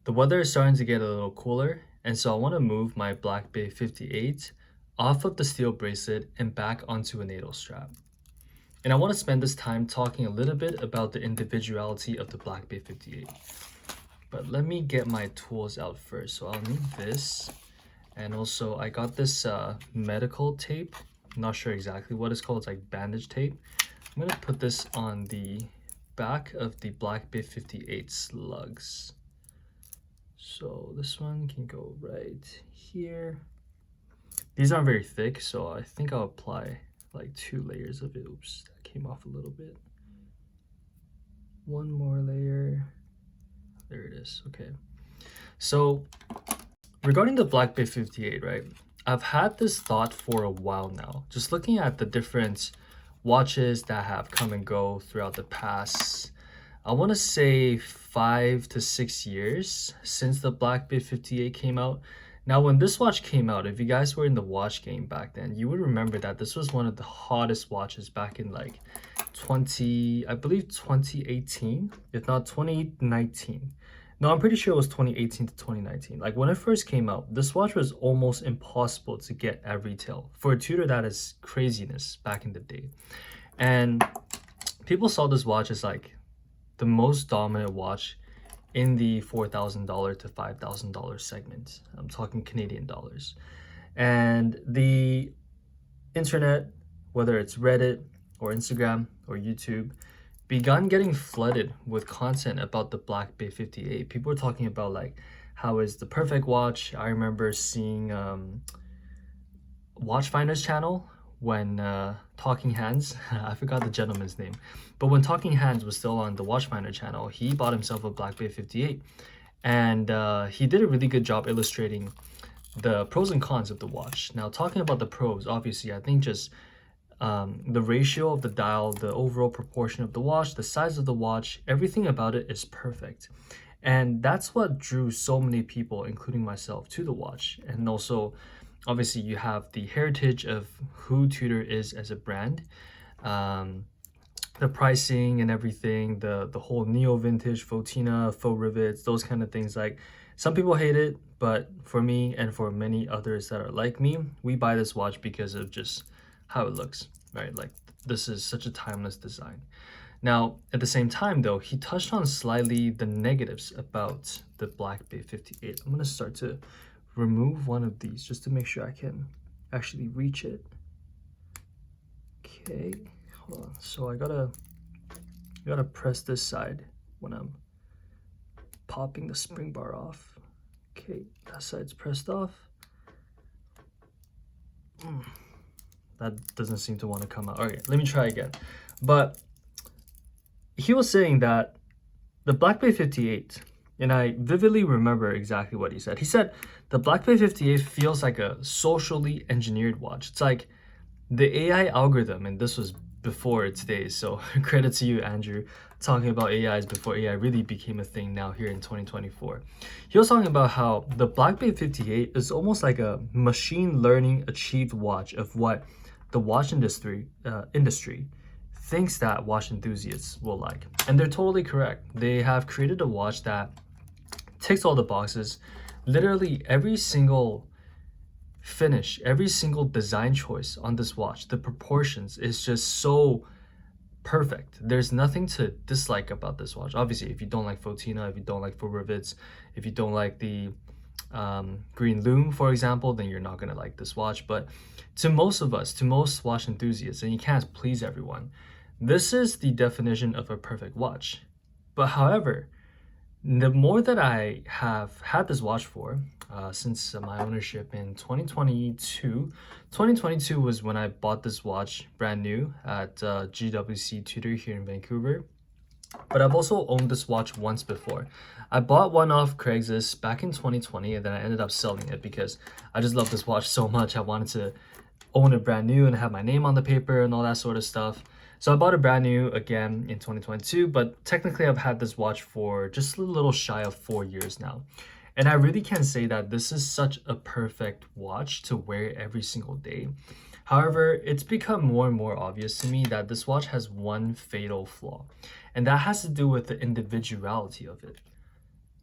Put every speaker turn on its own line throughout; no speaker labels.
The weather is starting to get a little cooler, and so I want to move my Black Bay 58 off of the steel bracelet and back onto a NATO strap. And I want to spend this time talking a little bit about the individuality of the Black Bay 58. But let me get my tools out first. So I'll need this, and also I got this medical tape. I'm not sure exactly what it's called. It's like bandage tape. I'm gonna put this on the back of the Black Bay 58 slugs. So this one can go right here. These aren't very thick, so I think I'll apply like 2 layers of it. Oops, that came off a little bit. One more layer. There it is. Okay. So regarding the Black Bay 58, right? I've had this thought for a while now. Just looking at the different watches that have come and go throughout the past, I want to say 5 to 6 years since the Black Bay 58 came out. Now, when this watch came out, if you guys were in the watch game back then, you would remember that this was one of the hottest watches back in like 2018, if not 2019. No, I'm pretty sure it was 2018 to 2019. Like when it first came out, this watch was almost impossible to get at retail for a Tudor that is craziness back in the day. And people saw this watch as like the most dominant watch in the $4,000 to $5,000 segment. I'm talking Canadian dollars. And the internet, whether it's Reddit or Instagram or YouTube, begun getting flooded with content about the Black Bay 58. People were talking about like how is the perfect watch. I remember seeing Watchfinder's channel when Talking Hands, I forgot the gentleman's name, but when Talking Hands was still on the Watchfinder channel, he bought himself a Black Bay 58, and he did a really good job illustrating the pros and cons of the watch. Now, talking about the pros, obviously, I think just the ratio of the dial, the overall proportion of the watch, the size of the watch, everything about it is perfect. And that's what drew so many people, including myself, to the watch. And also, obviously, you have the heritage of who Tudor is as a brand, the pricing and everything, the whole neo vintage, Fotina, faux rivets, those kind of things. Like some people hate it, but for me and for many others that are like me, we buy this watch because of just how it looks, right? Like this is such a timeless design. Now, at the same time though, he touched on slightly the negatives about the Black Bay 58. I'm gonna start to remove one of these just to make sure I can actually reach it. Okay, hold on. So I gotta press this side when I'm popping the spring bar off. Okay, that side's pressed off. That doesn't seem to want to come out. Okay, let me try again. But he was saying that the Black Bay 58, and I vividly remember exactly what he said. He said the Black Bay 58 feels like a socially engineered watch. It's like the AI algorithm, and this was before its days, so credit to you, Andrew, talking about AIs before AI really became a thing now here in 2024. He was talking about how the Black Bay 58 is almost like a machine learning achieved watch of what the watch industry thinks that watch enthusiasts will like. And they're totally correct. They have created a watch that ticks all the boxes. Literally every single finish, every single design choice on this watch, the proportions is just so perfect. There's nothing to dislike about this watch. Obviously, if you don't like Fotina, if you don't like faux rivets, if you don't like the green loom, for example, then you're not gonna like this watch. But to most of us, to most watch enthusiasts, and you can't please everyone, this is the definition of a perfect watch. But however, the more that I have had this watch for, since my ownership in 2022 was when I bought this watch brand new at GWC Tudor here in Vancouver. But I've also owned this watch once before. I bought one off Craigslist back in 2020, and then I ended up selling it because I just love this watch so much. I wanted to own it brand new and have my name on the paper and all that sort of stuff. So I bought it brand new again in 2022, but technically I've had this watch for just a little shy of 4 years now. And I really can say that this is such a perfect watch to wear every single day. However, it's become more and more obvious to me that this watch has one fatal flaw, and that has to do with the individuality of it.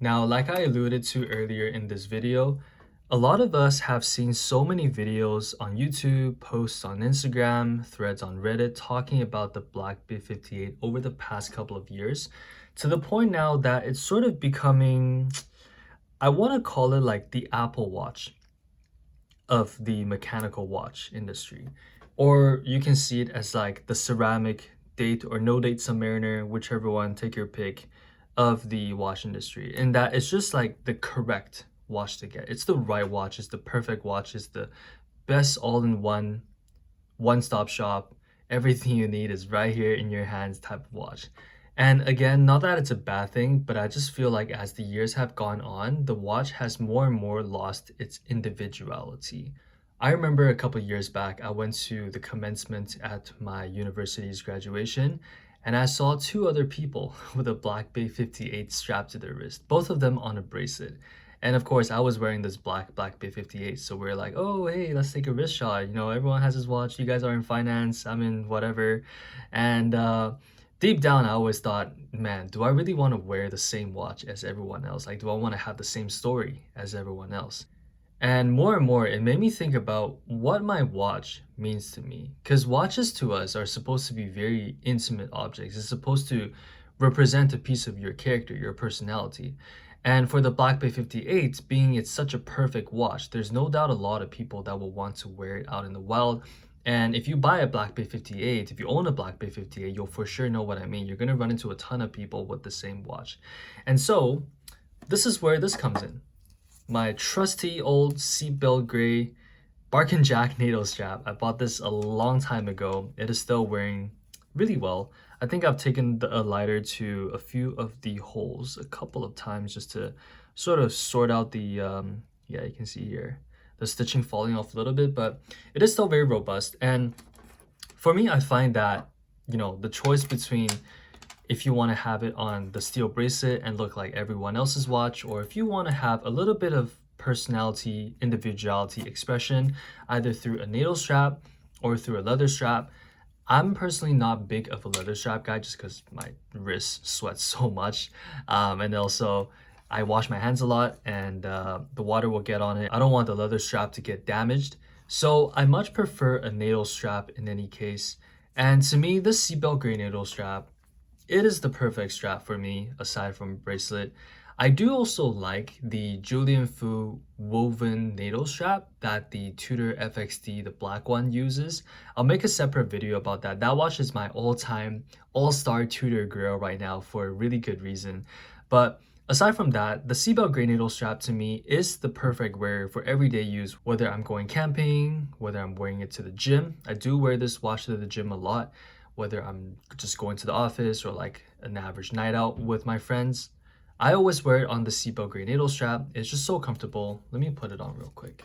Now, like I alluded to earlier in this video, a lot of us have seen so many videos on YouTube, posts on Instagram, threads on Reddit talking about the Black Bay 58 over the past couple of years, to the point now that it's sort of becoming, I want to call it like the Apple Watch of the mechanical watch industry. Or you can see it as like the ceramic date or no date Submariner, whichever one, take your pick, of the watch industry. And that it's just like the correct watch to get. It's the right watch, it's the perfect watch, it's the best all-in-one, one-stop shop. Everything you need is right here in your hands type of watch. And again, not that it's a bad thing, but I just feel like as the years have gone on, the watch has more and more lost its individuality. I remember a couple years back, I went to the commencement at my university's graduation, and I saw two other people with a Black Bay 58 strapped to their wrist, both of them on a bracelet. And of course, I was wearing this Black Bay 58, so we're like, oh, hey, let's take a wrist shot. You know, everyone has his watch. You guys are in finance, I'm in whatever. And deep down, I always thought, man, do I really want to wear the same watch as everyone else? Like, do I want to have the same story as everyone else? And more, it made me think about what my watch means to me. Because watches to us are supposed to be very intimate objects. It's supposed to represent a piece of your character, your personality. And for the Black Bay 58, being it's such a perfect watch, there's no doubt a lot of people that will want to wear it out in the wild. And if you buy a Black Bay 58, if you own a Black Bay 58, you'll for sure know what I mean. You're going to run into a ton of people with the same watch. And so this is where this comes in. My trusty old seatbelt gray Bark and Jack NATO strap. I bought this a long time ago. It is still wearing really well. I think I've taken a lighter to a few of the holes a couple of times just to sort of sort out the, yeah, you can see here, the stitching falling off a little bit, but it is still very robust. And for me, I find that, you know, the choice between if you want to have it on the steel bracelet and look like everyone else's watch, or if you want to have a little bit of personality, individuality expression, either through a NATO strap or through a leather strap. I'm personally not big of a leather strap guy just because my wrist sweats so much. And also, I wash my hands a lot and the water will get on it. I don't want the leather strap to get damaged. So I much prefer a NATO strap in any case. And to me, this seatbelt gray NATO strap, it is the perfect strap for me, aside from bracelet. I do also like the Julian Fu woven NATO strap that the Tudor FXD, the black one, uses. I'll make a separate video about that. That watch is my all-time, all-star Tudor grail right now for a really good reason. But aside from that, the seatbelt gray NATO strap to me is the perfect wear for everyday use, whether I'm going camping, whether I'm wearing it to the gym. I do wear this watch to the gym a lot, whether I'm just going to the office or like an average night out with my friends. I always wear it on the seatbelt gray NATO strap. It's just so comfortable. Let me put it on real quick.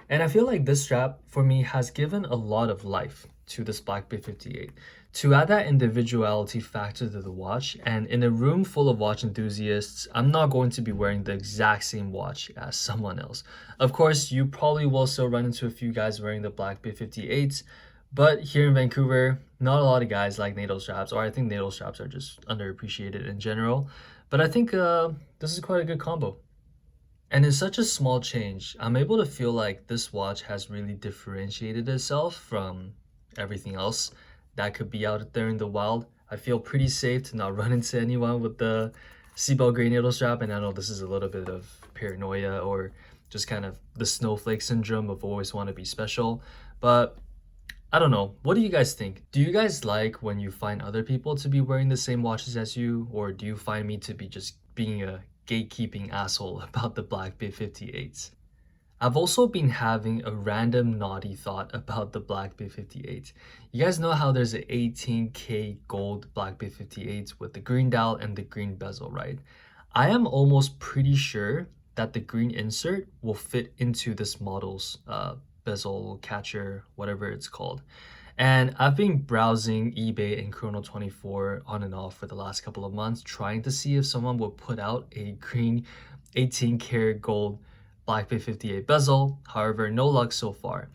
And I feel like this strap for me has given a lot of life to this Black Bay 58. To add that individuality factor to the watch, and in a room full of watch enthusiasts, I'm not going to be wearing the exact same watch as someone else. Of course, you probably will still run into a few guys wearing the Black Bay 58s, but here in Vancouver, not a lot of guys like NATO straps, or I think NATO straps are just underappreciated in general. But I think this is quite a good combo. And in such a small change, I'm able to feel like this watch has really differentiated itself from everything else that could be out there in the wild. I feel pretty safe to not run into anyone with the seatbelt gray NATO strap, and I know this is a little bit of paranoia or just kind of the snowflake syndrome of always want to be special, but I don't know. What do you guys think? Do you guys like when you find other people to be wearing the same watches as you, or do you find me to be just being a gatekeeping asshole about the Black Bay 58s? I've also been having a random naughty thought about the Black Bay 58. You guys know how there's an 18K gold Black Bay 58 with the green dial and the green bezel, right? I am almost pretty sure that the green insert will fit into this model's bezel catcher, whatever it's called. And I've been browsing eBay and Chrono24 on and off for the last couple of months, trying to see if someone would put out a green 18 karat gold Black Bay 58 bezel. However, no luck so far.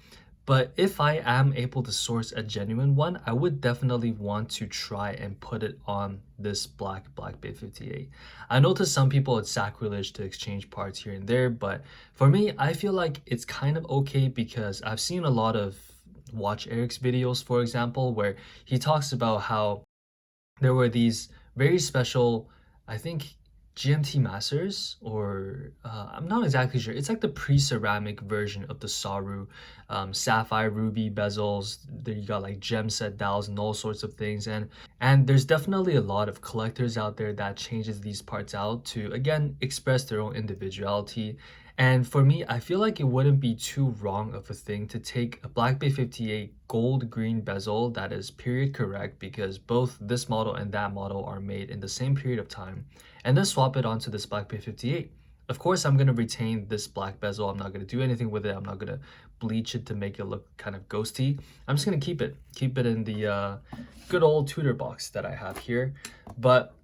But if I am able to source a genuine one, I would definitely want to try and put it on this Black Bay 58. I know to some people it's sacrilege to exchange parts here and there, but for me, I feel like it's kind of okay because I've seen a lot of Watch Eric's videos, for example, where he talks about how there were these very special, I think, GMT Masters, or I'm not exactly sure. It's like the pre-ceramic version of the Saru, sapphire ruby bezels. There you got like gem set dowels and all sorts of things, and there's definitely a lot of collectors out there that changes these parts out to again express their own individuality. And for me, I feel like it wouldn't be too wrong of a thing to take a Black Bay 58 gold green bezel that is period correct, because both this model and that model are made in the same period of time, and then swap it onto this Black Bay 58. Of course, I'm going to retain this black bezel. I'm not going to do anything with it. I'm not going to bleach it to make it look kind of ghosty. I'm just going to keep it in the good old Tudor box that I have here. But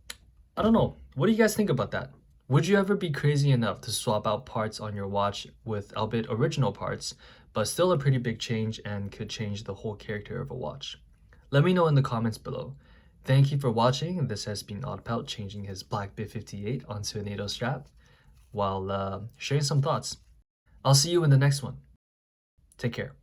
I don't know. What do you guys think about that? Would you ever be crazy enough to swap out parts on your watch with albeit original parts, but still a pretty big change and could change the whole character of a watch? Let me know in the comments below. Thank you for watching. This has been Oddpelt changing his Black Bay 58 onto a NATO strap while sharing some thoughts. I'll see you in the next one. Take care.